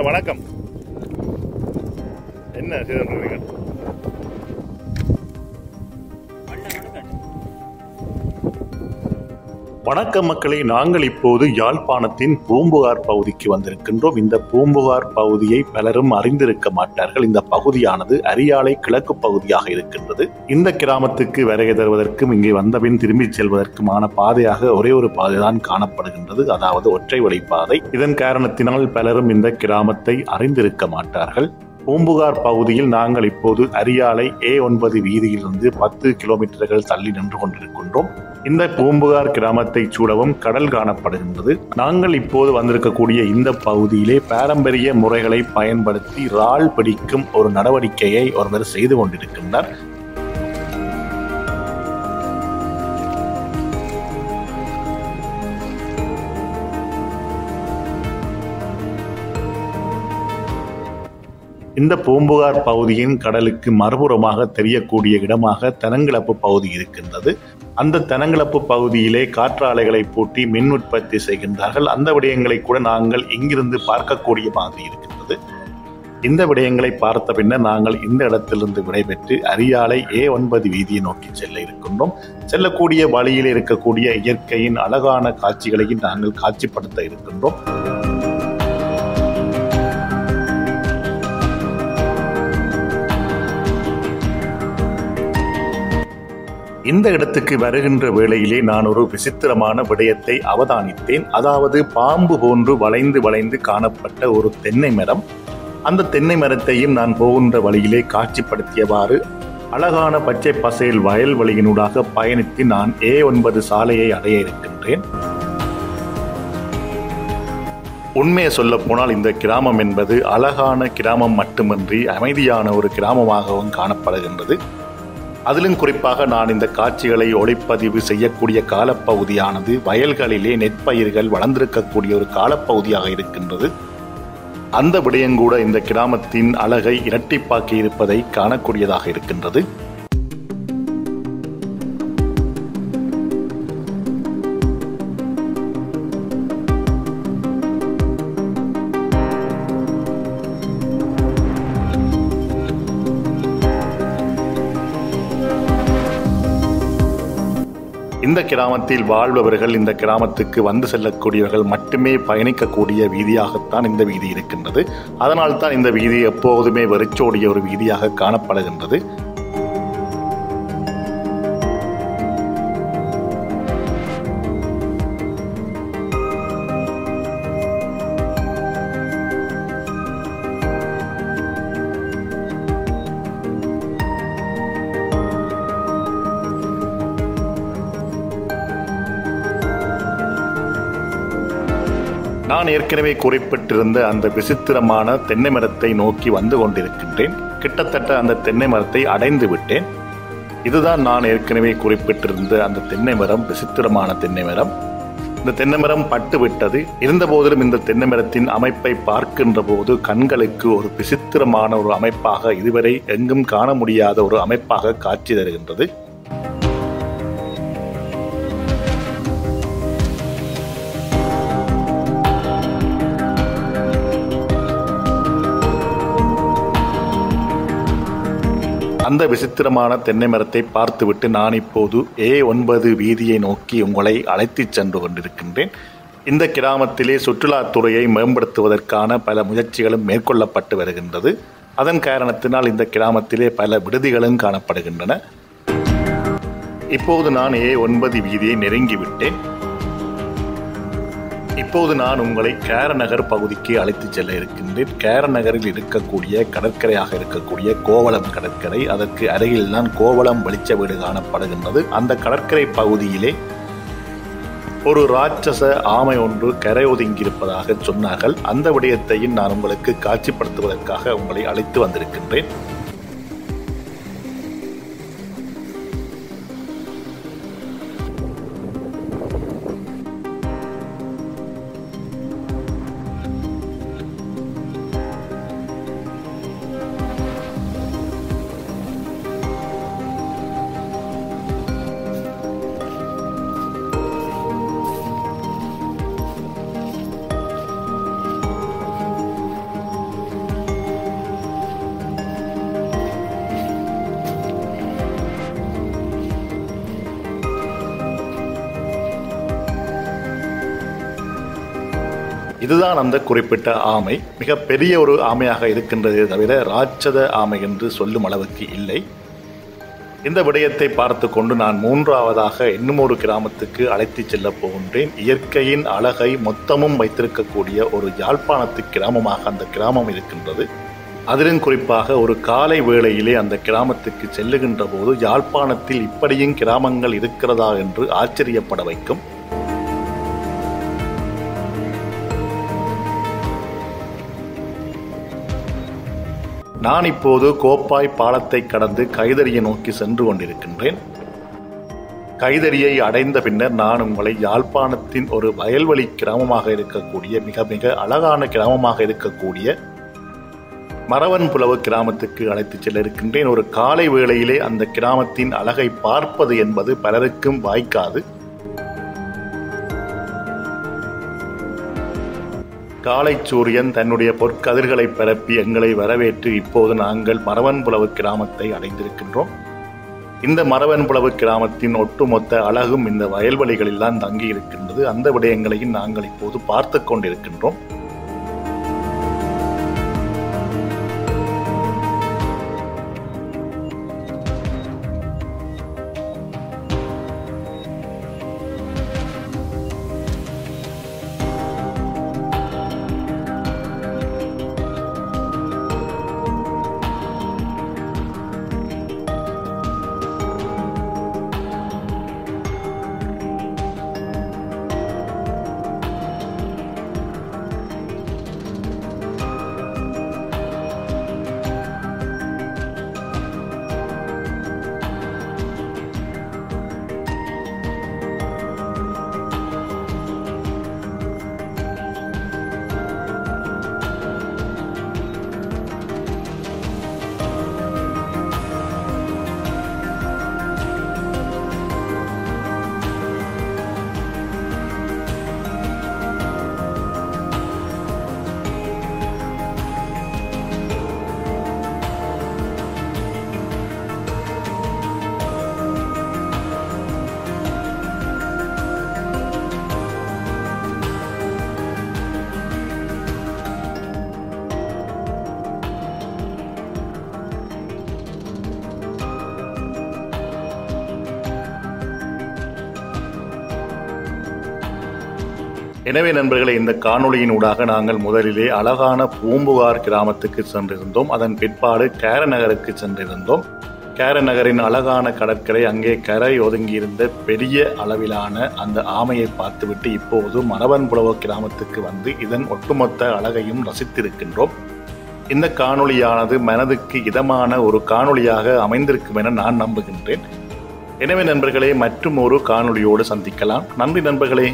வணக்கம். என்ன செய்து வணக்கம் மக்களே, நாங்கள் இப்போது யாழ்ப்பாணத்தின் பூம்புகார் பகுதிக்கு வந்திருக்கின்றோம். இந்த பூம்புகார் பகுதியை பலரும் அறிந்திருக்க மாட்டார்கள். இந்த பகுதியானது அரியாலை கிழக்கு பகுதியாக இருக்கின்றது. இந்த கிராமத்துக்கு வருகை தருவதற்கும் இங்கே வந்தபின் திரும்பி செல்வதற்குமான பாதையாக ஒரே ஒரு பாதைதான் காணப்படுகின்றது, அதாவது ஒற்றை வழி பாதை. இதன் காரணத்தினால் பலரும் இந்த கிராமத்தை அறிந்திருக்க மாட்டார்கள். பூம்புகார் பகுதியில் நாங்கள் இப்போது அரியாலை A9 வீதியிலிருந்து 10 கிலோமீட்டர்கள் தள்ளி நின்று கொண்டிருக்கின்றோம். இந்த பூம்புகார் கிராமத்தை சூழவும் கடல் காணப்படுகின்றது. நாங்கள் இப்போது வந்திருக்கக்கூடிய இந்த பகுதியிலே பாரம்பரிய முறைகளை பயன்படுத்தி இறால் பிடிக்கும் ஒரு நடவடிக்கையை ஒருவர் செய்து கொண்டிருக்கின்றார். இந்த பூம்புகார் பகுதியின் கடலுக்கு மறுபுறமாக தெரியக்கூடிய இடமாக தெனங்கிழப்பு பகுதி இருக்கின்றது. அந்த தெனங்கிழப்பு பகுதியிலே காற்றாலைகளை பூட்டி மின் உற்பத்தி செய்கின்றார்கள். அந்த விடயங்களை கூட நாங்கள் இங்கிருந்து பார்க்கக்கூடிய மாதிரி இருக்கின்றது. இந்த விடயங்களை பார்த்த பின்னர் நாங்கள் இந்த இடத்திலிருந்து விடைபெற்று அரியாலை A9 வீதியை நோக்கி செல்ல இருக்கின்றோம். செல்லக்கூடிய வழியில் இருக்கக்கூடிய இயற்கையின் அழகான காட்சிகளையும் நாங்கள் காட்சிப்படுத்த இருக்கின்றோம். இந்த இடத்துக்கு வருகின்ற வேளையிலே நான் ஒரு விசித்திரமான விடயத்தை அவதானித்தேன். அதாவது பாம்பு போன்று வளைந்து வளைந்து காணப்பட்ட ஒரு தென்னை மரம். அந்த தென்னை மரத்தையும் நான் போகின்ற வழியிலே காட்சிப்படுத்தியவாறு அழகான பச்சை பசேல் வயல்வெளியினூடாக பயணித்து நான் A9 சாலையை அடைய இருக்கின்றேன். உண்மையை சொல்ல போனால் இந்த கிராமம் என்பது அழகான கிராமம் மட்டுமின்றி அமைதியான ஒரு கிராமமாகவும் காணப்படுகின்றது. அதிலும் குறிப்பாக நான் இந்த காட்சிகளை ஒளிப்பதிவு செய்யக்கூடிய காலப்பகுதியானது வயல்களிலே நெற்பயிர்கள் வளர்ந்திருக்கக்கூடிய ஒரு காலப்பகுதியாக இருக்கின்றது. அந்த விடயங்கூட இந்த கிராமத்தின் அழகை இரட்டிப்பாக்கி இருப்பதை காணக்கூடியதாக இருக்கின்றது. இந்த கிராமத்தில் வாழ்பவர்கள், இந்த கிராமத்துக்கு வந்து செல்லக்கூடியவர்கள் மட்டுமே பயணிக்கக்கூடிய வீதியாகத்தான் இந்த வீதி இருக்கின்றது. அதனால்தான் இந்த வீதி எப்போதுமே வெறிச்சோடிய ஒரு வீதியாக காணப்படுகின்றது. நான் ஏற்கனவே குறிப்பிட்டிருந்த அந்த விசித்திரமான தென்னை மரத்தை நோக்கி வந்து கொண்டிருக்கின்றேன். கிட்டத்தட்ட அந்த தென்னை மரத்தை அடைந்து விட்டேன். இதுதான் நான் ஏற்கனவே குறிப்பிட்டிருந்த அந்த தென்னை மரம், விசித்திரமான தென்னை மரம். இந்த தென்னை மரம் பட்டு விட்டது. இருந்த போதிலும் இந்த தென்னை மரத்தின் அமைப்பை பார்க்கின்ற போது கண்களுக்கு ஒரு விசித்திரமான ஒரு அமைப்பாக, இதுவரை எங்கும் காண முடியாத ஒரு அமைப்பாக காட்சி தருகின்றது. அந்த விசித்திரமான தென்னை மரத்தை பார்த்துவிட்டு நான் இப்போது A9 வீதியை நோக்கி உங்களை அழைத்துச் சென்று கொண்டிருக்கின்றேன். இந்த கிராமத்திலே சுற்றுலாத்துறையை மேம்படுத்துவதற்கான பல முயற்சிகளும் மேற்கொள்ளப்பட்டு வருகின்றது. அதன் காரணத்தினால் இந்த கிராமத்திலே பல விடுதிகளும் காணப்படுகின்றன. இப்போது நான் A9 வீதியை நெருங்கிவிட்டேன். இப்போது நான் உங்களை கேரநகர் பகுதிக்கு அழைத்துச் செல்ல இருக்கின்றேன். கேரநகரில் இருக்கக்கூடிய கடற்கரையாக இருக்கக்கூடிய கோவளம் கடற்கரை, அதற்கு அருகில்தான் கோவளம் வெளிச்ச வீடு காணப்படுகின்றது. அந்த கடற்கரை பகுதியிலே ஒரு ராட்சச ஆமை ஒன்று கரை ஒதுங்கியிருப்பதாக சொன்னார்கள். அந்த விடயத்தையும் நான் உங்களுக்கு காட்சிப்படுத்துவதற்காக உங்களை அழைத்து வந்திருக்கின்றேன். இதுதான் அந்த குறிப்பிட்ட ஆமை. மிக பெரிய ஒரு ஆமையாக இருக்கின்றதே தவிர ராட்சத ஆமை என்று சொல்லும் அளவுக்கு இல்லை. இந்த விடயத்தை பார்த்து கொண்டு நான் மூன்றாவதாக இன்னும் ஒரு கிராமத்துக்கு அழைத்து செல்ல போகின்றேன். இயற்கையின் அழகை மொத்தமும் வைத்திருக்கக்கூடிய ஒரு யாழ்ப்பாணத்து கிராமமாக அந்த கிராமம் இருக்கின்றது. அதிலும் குறிப்பாக ஒரு காலை வேளையிலே அந்த கிராமத்துக்கு செல்லுகின்ற போது யாழ்ப்பாணத்தில் இப்படியும் கிராமங்கள் இருக்கிறதா என்று ஆச்சரியப்பட வைக்கும். நான் இப்போது கோப்பாய் பாலத்தை கடந்து கைதறியை நோக்கி சென்று கொண்டிருக்கின்றேன். கைதறியை அடைந்த பின்னர் நான் உங்களை யாழ்ப்பாணத்தின் ஒரு வயல்வெளி கிராமமாக இருக்கக்கூடிய மிக மிக அழகான கிராமமாக இருக்கக்கூடிய மரவன்புலவு கிராமத்துக்கு அழைத்து செல்ல இருக்கின்றேன். ஒரு காலை வேளையிலே அந்த கிராமத்தின் அழகை பார்ப்பது என்பது பலருக்கும் வாய்க்காது. காலை சூரியன் தன்னுடைய பொற்கதிர்களை பரப்பி எங்களை வரவேற்று இப்போது நாங்கள் மரவன்புலவு கிராமத்தை அடைந்திருக்கின்றோம். இந்த மரவன்புலவு கிராமத்தின் ஒட்டுமொத்த அழகும் இந்த வயல்வெளிகளில் தான் தங்கி இருக்கின்றது. அந்த விடயங்களையும் நாங்கள் இப்போது பார்த்து கொண்டிருக்கின்றோம். எனவே நண்பர்களே, இந்த காணொளியின் ஊடாக நாங்கள் முதலிலே அழகான பூம்புகார் கிராமத்துக்கு சென்றிருந்தோம். அதன் பிற்பாடு கேரநகருக்கு சென்றிருந்தோம். கேரநகரின் அழகான கடற்கரை, அங்கே கரை ஒதுங்கியிருந்த பெரிய அளவிலான அந்த ஆமையை பார்த்துவிட்டு இப்போது மரவன்புலவு கிராமத்துக்கு வந்து இதன் ஒட்டுமொத்த அழகையும் ரசித்திருக்கின்றோம். இந்த காணொளியானது மனதுக்கு இதமான ஒரு காணொளியாக அமைந்திருக்கும் என நான் நம்புகின்றேன். எனவே நண்பர்களே, மற்றும் ஒரு காணொளியோடு சந்திக்கலாம். நன்றி நண்பர்களே.